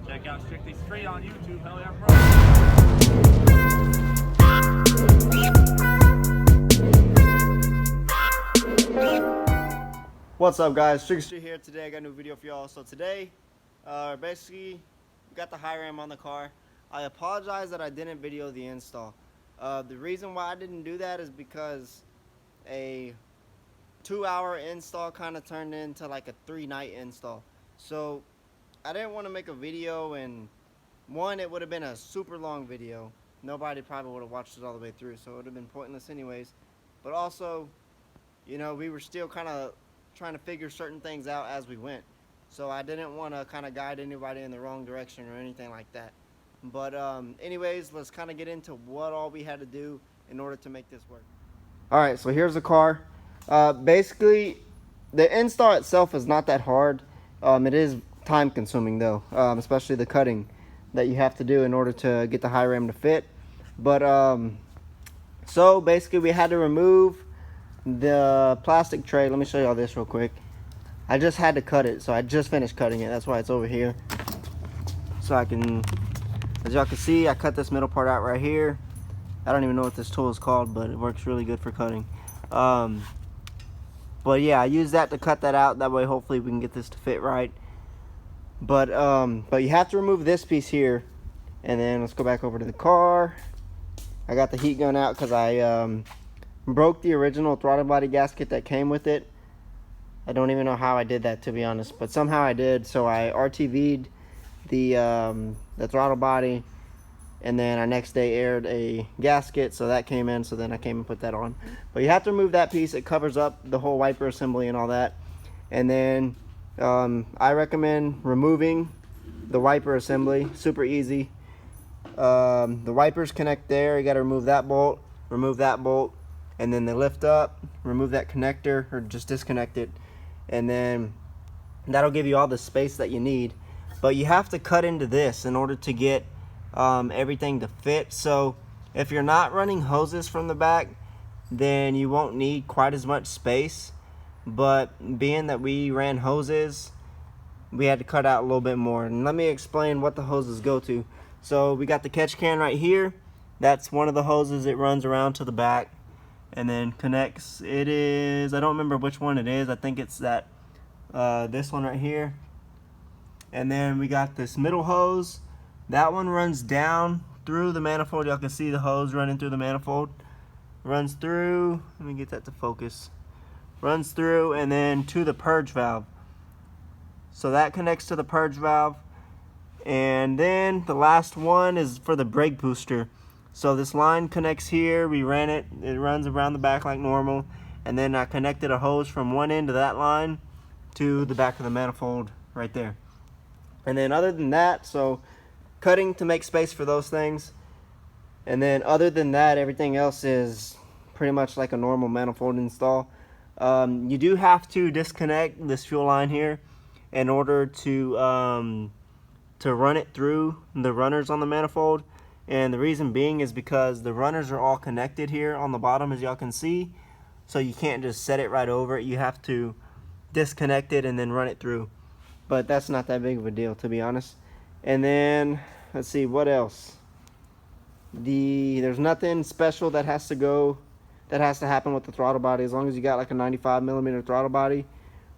Check out Strictly Straight on YouTube. Hell yeah, bro. What's up, guys? Strictly Straight here. Today I got a new video for y'all. So today, basically, we got the Highram on the car. I apologize that I didn't video the install. The reason why I didn't do that is because a 2-hour install kind of turned into like a 3-night install. So I didn't want to make a video, and one, it would have been a super long video. Nobody probably would have watched it all the way through, so it would have been pointless anyways. But also, you know, we were still kind of trying to figure certain things out as we went. So I didn't want to kind of guide anybody in the wrong direction or anything like that. But anyways, let's kind of get into what all we had to do in order to make this work. Alright, so here's the car. Basically, the install itself is not that hard. It is time consuming though, especially the cutting that you have to do in order to get the Highram to fit. But so basically we had to remove the plastic tray. Let me show y'all this real quick. I just had to cut it, so I just finished cutting it. That's why it's over here. So I can, as y'all can see, I cut this middle part out right here. I don't even know what this tool is called, but it works really good for cutting. But yeah, I use that to cut that out. That way, hopefully, we can get this to fit right. But you have to remove this piece here, and then let's go back over to the car. I got the heat gun out because I broke the original throttle body gasket that came with it. I don't even know how I did that, to be honest, but somehow I did. So I RTV'd the throttle body, and then I next day aired a gasket, so that came in. So then I came and put that on. But you have to remove that piece. It covers up the whole wiper assembly and all that. And then I recommend removing the wiper assembly. Super easy. The wipers connect there. You got to remove that bolt, and then they lift up. Remove that connector, or just disconnect it, and then that'll give you all the space that you need. But you have to cut into this in order to get everything to fit. So if you're not running hoses from the back, then you won't need quite as much space. But being that we ran hoses, we had to cut out a little bit more. And let me explain what the hoses go to. So we got the catch can right here. That's one of the hoses. It runs around to the back and then connects. It is, I don't remember which one it is. I think it's that this one right here. And then we got this middle hose. That one runs down through the manifold. Y'all can see the hose running through the manifold. Runs through, let me get that to focus. Runs through and then to the purge valve. So that connects to the purge valve. And then the last one is for the brake booster. So this line connects here. We ran it. It runs around the back like normal. And then I connected a hose from one end of that line to the back of the manifold right there. And then other than that, so cutting to make space for those things. And then other than that, everything else is pretty much like a normal manifold install. You do have to disconnect this fuel line here in order to run it through the runners on the manifold. And the reason being is because the runners are all connected here on the bottom, as y'all can see. So you can't just set it right over it. You have to disconnect it and then run it through. But that's not that big of a deal, to be honest. And then, let's see, what else? There's nothing special that has to happen with the throttle body. As long as you got like a 95mm throttle body,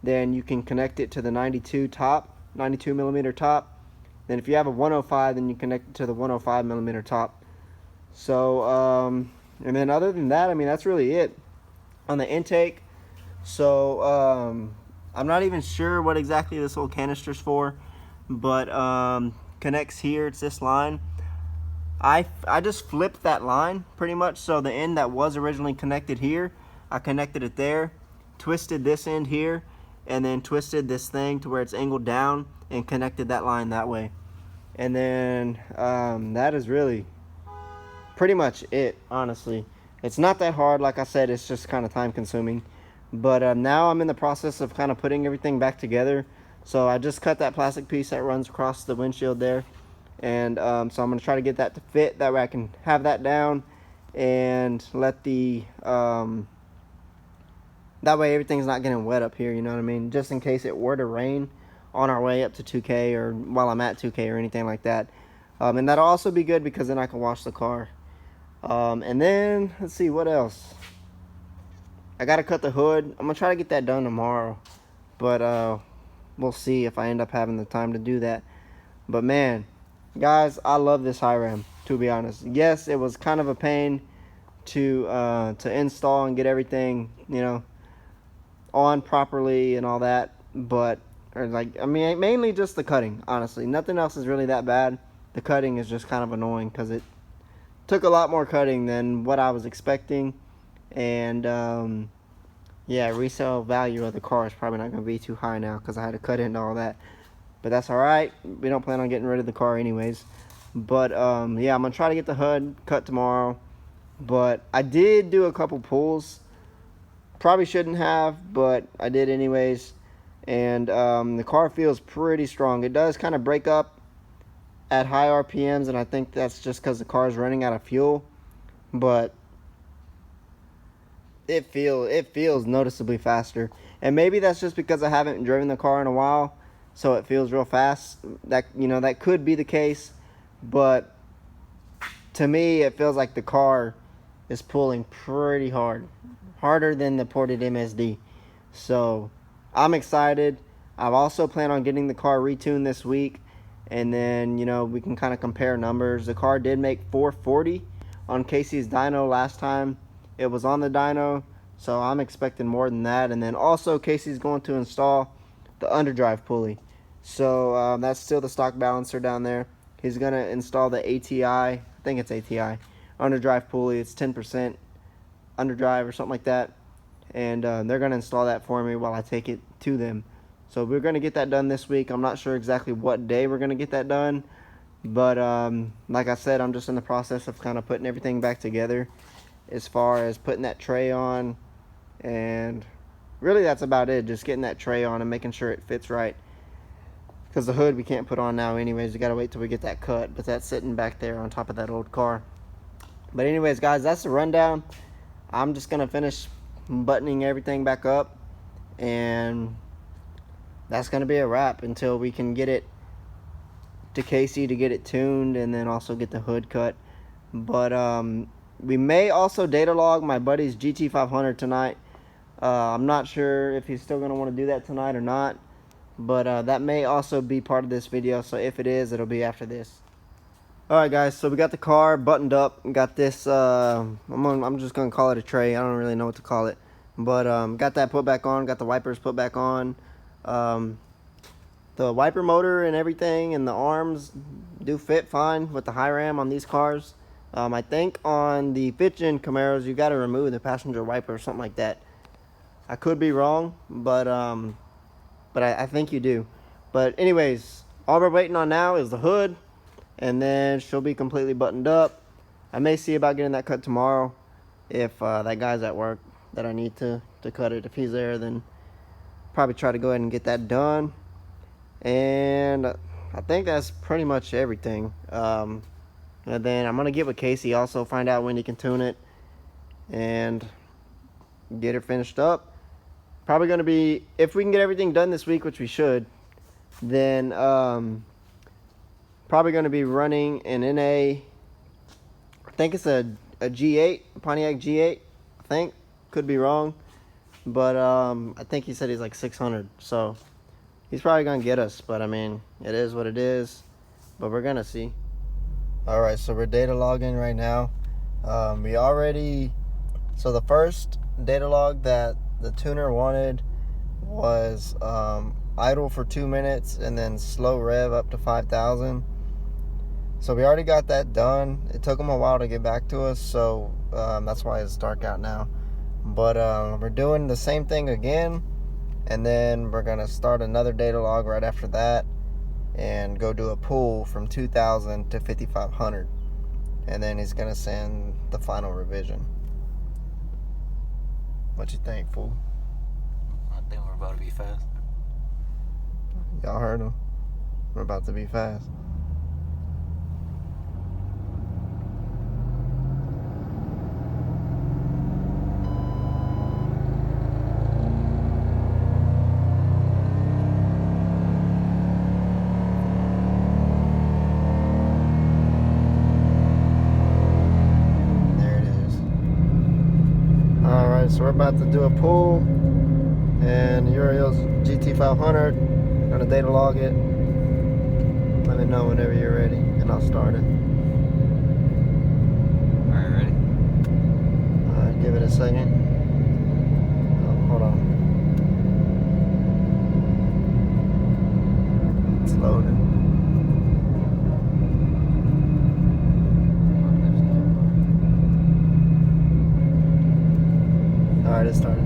then you can connect it to the 92mm top. Then if you have a 105, then you connect it to the 105mm top. So, and then other than that, I mean, that's really it on the intake. So, I'm not even sure what exactly this little canister's for, but connects here. It's this line. I just flipped that line pretty much. So the end that was originally connected here, I connected it there, twisted this end here, and then twisted this thing to where it's angled down and connected that line that way. And then that is really pretty much it, honestly. It's not that hard. Like I said, it's just kind of time consuming. But now I'm in the process of kind of putting everything back together. So I just cut that plastic piece that runs across the windshield there. And so I'm going to try to get that to fit. That way I can have that down and let the that way everything's not getting wet up here, you know what I mean? Just in case it were to rain on our way up to 2K or while I'm at 2K or anything like that. And that'll also be good because then I can wash the car. And then, let's see, what else? I got to cut the hood. I'm going to try to get that done tomorrow. But we'll see if I end up having the time to do that. But man, guys, I love this Highram, to be honest. Yes, it was kind of a pain to install and get everything, you know, on properly and all that. But, or like, I mean, mainly just the cutting, honestly. Nothing else is really that bad. The cutting is just kind of annoying because it took a lot more cutting than what I was expecting. And yeah, resale value of the car is probably not going to be too high now because I had to cut into all that. But that's alright. We don't plan on getting rid of the car anyways. But yeah, I'm going to try to get the hood cut tomorrow. But I did do a couple pulls. Probably shouldn't have, but I did anyways. And the car feels pretty strong. It does kind of break up at high RPMs, and I think that's just because the car is running out of fuel. But it feels noticeably faster. And maybe that's just because I haven't driven the car in a while, so it feels real fast. That, you know, that could be the case, but to me it feels like the car is pulling pretty hard, harder than the ported MSD. So I'm excited. I've also planned on getting the car retuned this week, and then, you know, we can kind of compare numbers. The car did make 440 on Casey's dyno last time it was on the dyno, so I'm expecting more than that. And then also Casey's going to install the underdrive pulley. So that's still the stock balancer down there. He's going to install the ATI, I think it's ATI, underdrive pulley. It's 10% underdrive or something like that. And they're going to install that for me while I take it to them. So we're going to get that done this week. I'm not sure exactly what day we're going to get that done. But like I said, I'm just in the process of kind of putting everything back together as far as putting that tray on. And really that's about it. Just getting that tray on and making sure it fits right. Because the hood we can't put on now anyways. We got to wait till we get that cut. But that's sitting back there on top of that old car. But anyways, guys, that's the rundown. I'm just going to finish buttoning everything back up. And that's going to be a wrap until we can get it to Casey to get it tuned. And then also get the hood cut. But we may also data log my buddy's GT500 tonight. I'm not sure if he's still going to want to do that tonight or not. But that may also be part of this video. So if it is, it'll be after this. Alright guys, so we got the car buttoned up. Got this, I'm just going to call it a tray. I don't really know what to call it. But got that put back on. Got the wipers put back on. The wiper motor and everything and the arms do fit fine with the Highram on these cars. I think on the 5th-gen Camaros, you got to remove the passenger wiper or something like that. I could be wrong, but I think you do. But anyways, all we're waiting on now is the hood, and then she'll be completely buttoned up. I may see about getting that cut tomorrow if that guy's at work that I need to cut it. If he's there, then probably try to go ahead and get that done. And I think that's pretty much everything. And then I'm going to get with Casey also, find out when he can tune it and get it finished up. Probably going to be, if we can get everything done this week, which we should, then probably going to be running an NA, I think it's a G8, a Pontiac G8, I think. Could be wrong. But I think he said he's like 600, so he's probably going to get us. But I mean, it is what it is, but we're going to see. Alright, so we're data logging right now. So the first data log that the tuner wanted was idle for 2 minutes and then slow rev up to 5,000. So we already got that done. It took them a while to get back to us, so that's why it's dark out now. But we're doing the same thing again, and then we're going to start another data log right after that and go do a pull from 2,000 to 5,500. And then he's going to send the final revision. What you think, fool? I think we're about to be fast. Y'all heard him. We're about to be fast. so we're about to do a pull, and Uriel's GT500. Gonna data log it. Let me know whenever you're ready, and I'll start it. Alright, ready? Alright, give it a second. Oh, hold on. It's loading. Alright, it started.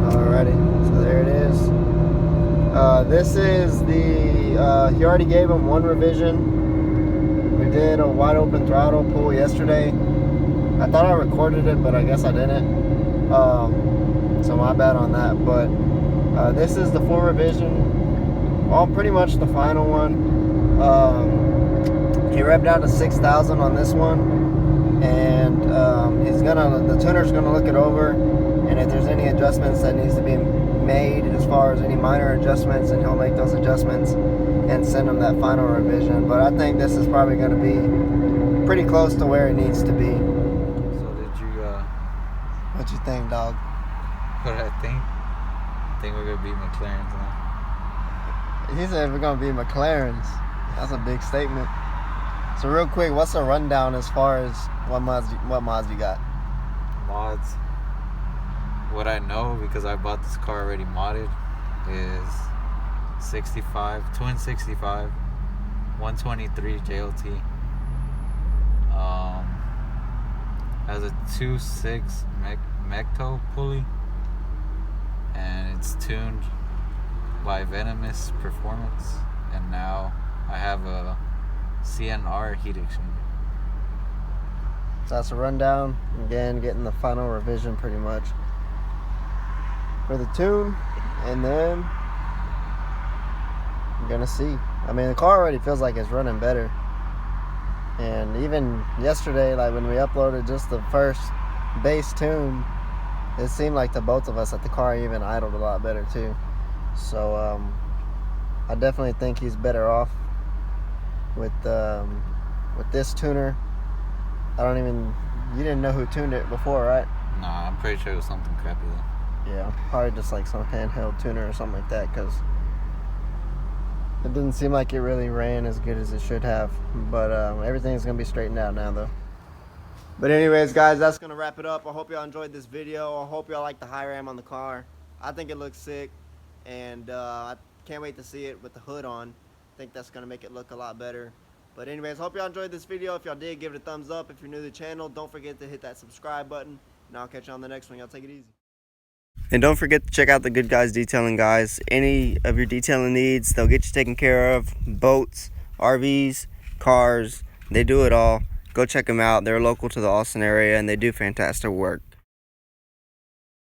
Alrighty, so there it is. This is the, he already gave him one revision. We did a wide open throttle pull yesterday. I thought I recorded it, but I guess I didn't. So my bad on that, but this is the full revision, all pretty much the final one. He revved out to 6,000 on this one, and the tuner's gonna look it over, and if there's any adjustments that needs to be made as far as any minor adjustments, and he'll make those adjustments and send him that final revision. But I think this is probably gonna be pretty close to where it needs to be. So did you, What you think, dog? what did I think? I think we're gonna beat McLaren's now. He said we're gonna be McLaren's. That's a big statement. So real quick, what's the rundown as far as what mods you got? Mods. What I know, because I bought this car already modded, is twin 65, 123 JLT. Has a 2.6 Mecto pulley, and it's tuned by Venomous Performance, and now I have a CNR heat exchanger. So that's a rundown. Again, getting the final revision pretty much for the tune, and then I'm gonna see. I mean, the car already feels like it's running better. And even yesterday, like when we uploaded just the first base tune, it seemed like to both of us that the car even idled a lot better too. So I definitely think he's better off with this tuner. You didn't know who tuned it before, right? Nah, I'm pretty sure it was something crappy though. Yeah, probably just like some handheld tuner or something like that, because it didn't seem like it really ran as good as it should have. But everything's gonna be straightened out now though. But anyways, guys, that's gonna wrap it up. I hope y'all enjoyed this video. I hope y'all like the Highram on the car. I think it looks sick, and I can't wait to see it with the hood on. I think that's gonna make it look a lot better. But anyways, hope y'all enjoyed this video. If y'all did, give it a thumbs up. If you're new to the channel, don't forget to hit that subscribe button, and I'll catch you on the next one. Y'all take it easy. And don't forget to check out the Good Guys Detailing, guys. Any of your detailing needs, they'll get you taken care of. Boats, RVs, cars, they do it all. Go check them out. They're local to the Austin area, and they do fantastic work.